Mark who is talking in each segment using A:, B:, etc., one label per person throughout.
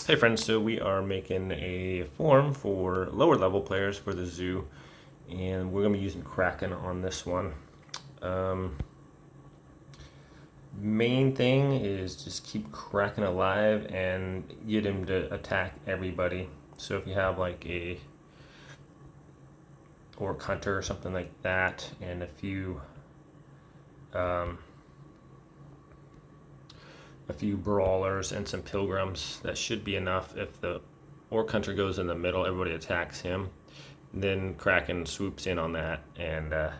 A: Hey friends, so we are making a form for lower level players for the zoo, and we're going to be using Kraken on this one. Main thing is just keep Kraken alive and get him to attack everybody. So if you have like a orc hunter or something like that, and um, a few brawlers and some pilgrims, that should be enough. If the orc hunter goes in the middle, everybody attacks him. Then Kraken swoops in on that, and the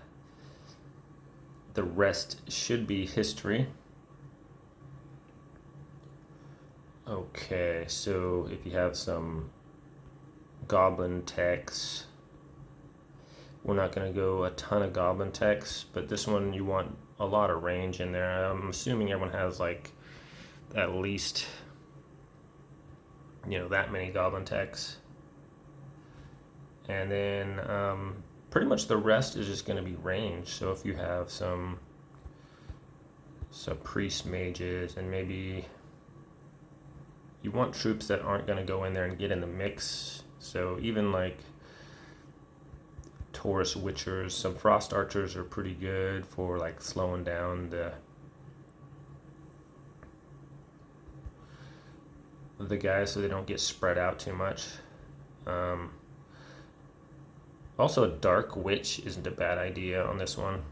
A: rest should be history. Okay, so if you have some goblin techs, we're not going to go a ton of goblin techs, but this one you want a lot of range in there. I'm assuming everyone has like at least, that many goblin techs. And then pretty much the rest is just going to be range. So if you have some priest mages, and maybe you want troops that aren't going to go in there and get in the mix. So even like Taurus Witchers, some Frost Archers are pretty good for like slowing down the guys so they don't get spread out too much. Also, a Dark Witch isn't a bad idea on this one.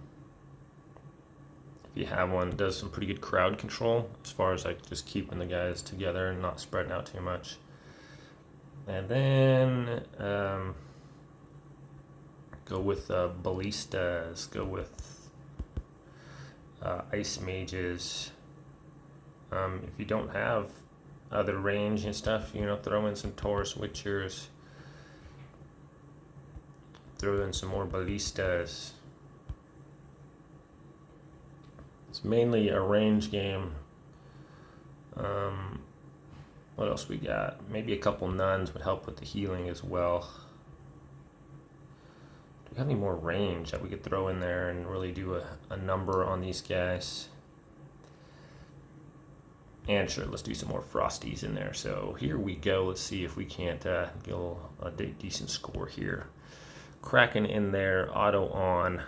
A: If you have one, it does some pretty good crowd control as far as like just keeping the guys together and not spreading out too much. And then go with ballistas, go with ice mages. If you don't have other range and stuff, throw in some Taurus Witchers, throw in some more ballistas. It's mainly a range game. What else we got? Maybe a couple nuns would help with the healing as well. Do we have any more range that we could throw in there and really do a number on these guys? And sure, let's do some more frosties in there. So here we go. Let's see if we can't get a decent score here. Kraken in there, auto on.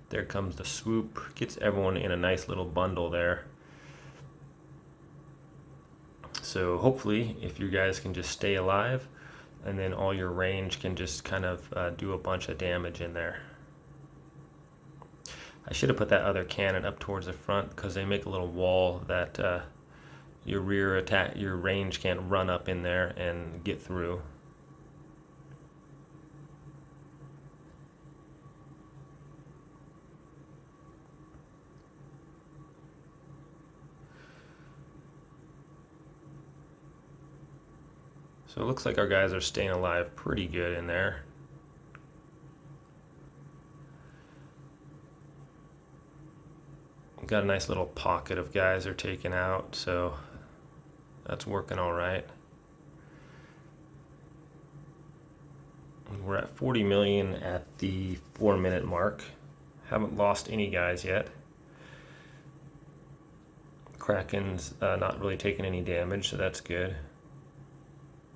A: There comes the swoop. Gets everyone in a nice little bundle there. So hopefully, if you guys can just stay alive, and then all your range can just kind of do a bunch of damage in there. I should have put that other cannon up towards the front because they make a little wall that your range can't run up in there and get through. So it looks like our guys are staying alive pretty good in there. Got a nice little pocket of guys they're taking out, so that's working all right. We're at 40 million at the 4-minute mark. Haven't lost any guys yet. Kraken's not really taking any damage, so that's good.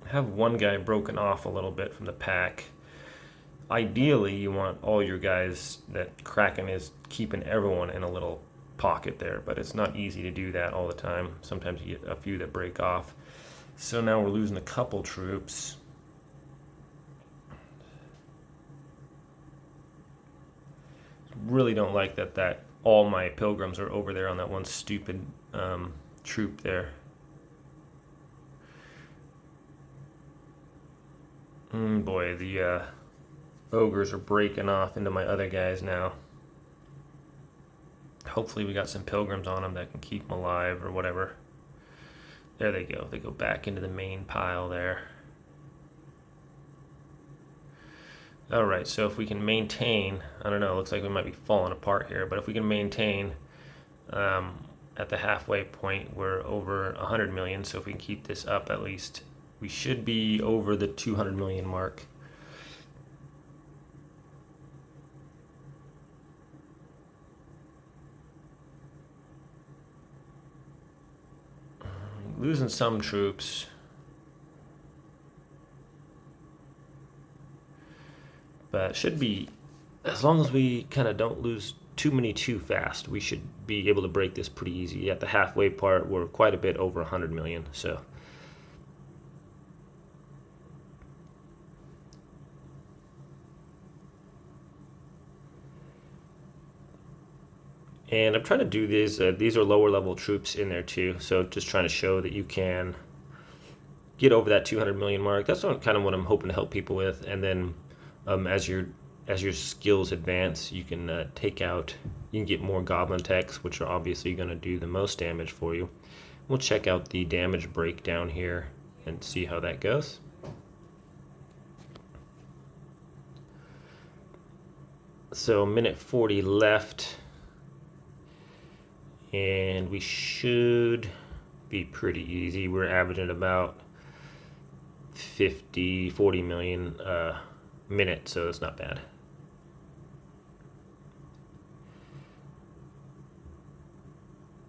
A: Have one guy broken off a little bit from the pack. Ideally, you want all your guys that Kraken is keeping everyone in a little pocket there, but it's not easy to do that all the time. Sometimes you get a few that break off. So now we're losing a couple troops. Really don't like that all my pilgrims are over there on that one stupid troop there. Boy, the ogres are breaking off into my other guys now. Hopefully we got some pilgrims on them that can keep them alive or whatever. There they go. They go back into the main pile there. Alright, so if we can maintain, I don't know, it looks like we might be falling apart here, but if we can maintain at the halfway point, we're over 100 million, so if we can keep this up at least, we should be over the 200 million mark. Losing some troops. But should be, as long as we kind of don't lose too many too fast, we should be able to break this pretty easy. At the halfway part, we're quite a bit over 100 million. So. And I'm trying to do these. These are lower level troops in there too. So just trying to show that you can get over that 200 million mark. That's kind of what I'm hoping to help people with. And then as your skills advance, you can take out. You can get more goblin techs, which are obviously going to do the most damage for you. We'll check out the damage breakdown here and see how that goes. So minute 40 left. And we should be pretty easy. We're averaging about 40 million minutes, so that's not bad.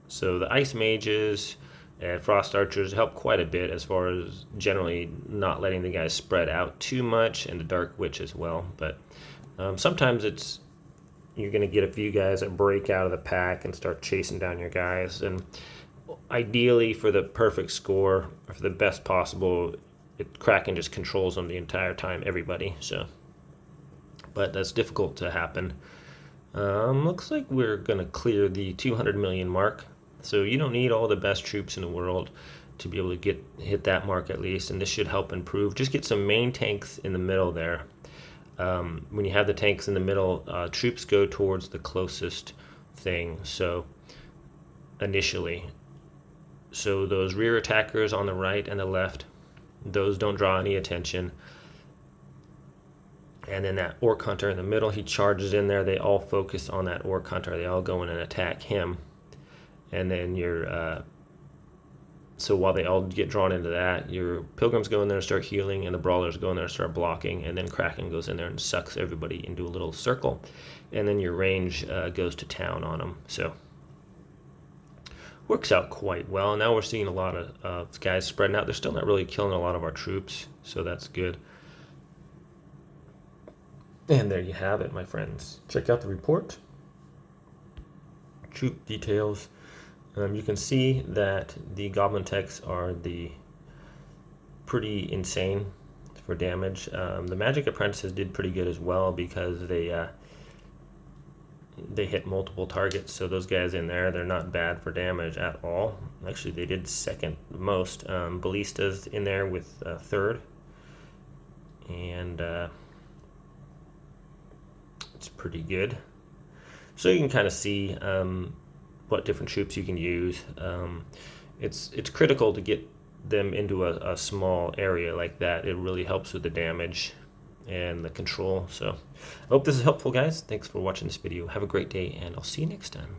A: So the ice mages and frost archers help quite a bit as far as generally not letting the guys spread out too much, and the dark witch as well. But sometimes you're going to get a few guys that break out of the pack and start chasing down your guys. And ideally, for the perfect score, or for the best possible, Kraken just controls them the entire time, everybody. So, but that's difficult to happen. Looks like we're going to clear the 200 million mark. So you don't need all the best troops in the world to be able to hit that mark at least. And this should help improve. Just get some main tanks in the middle there. When you have the tanks in the middle, troops go towards the closest thing. So initially, so those rear attackers on the right and the left, those don't draw any attention. And then that orc hunter in the middle, he charges in there. They all focus on that orc hunter. They all go in and attack him. And then so while they all get drawn into that, your pilgrims go in there and start healing, and the brawlers go in there and start blocking, and then Kraken goes in there and sucks everybody into a little circle, and then your range goes to town on them. So works out quite well. Now we're seeing a lot of guys spreading out. They're still not really killing a lot of our troops, so that's good. And there you have it, my friends. Check out the report. Troop details. You can see that the goblin techs are pretty insane for damage. The magic apprentices did pretty good as well because they hit multiple targets. So those guys in there, they're not bad for damage at all. Actually, they did second most. Ballista's in there with third, and it's pretty good. So you can kind of see what different troops you can use. It's critical to get them into a small area like that. It really helps with the damage and the control. So I hope this is helpful, guys. Thanks for watching this video. Have a great day, and I'll see you next time.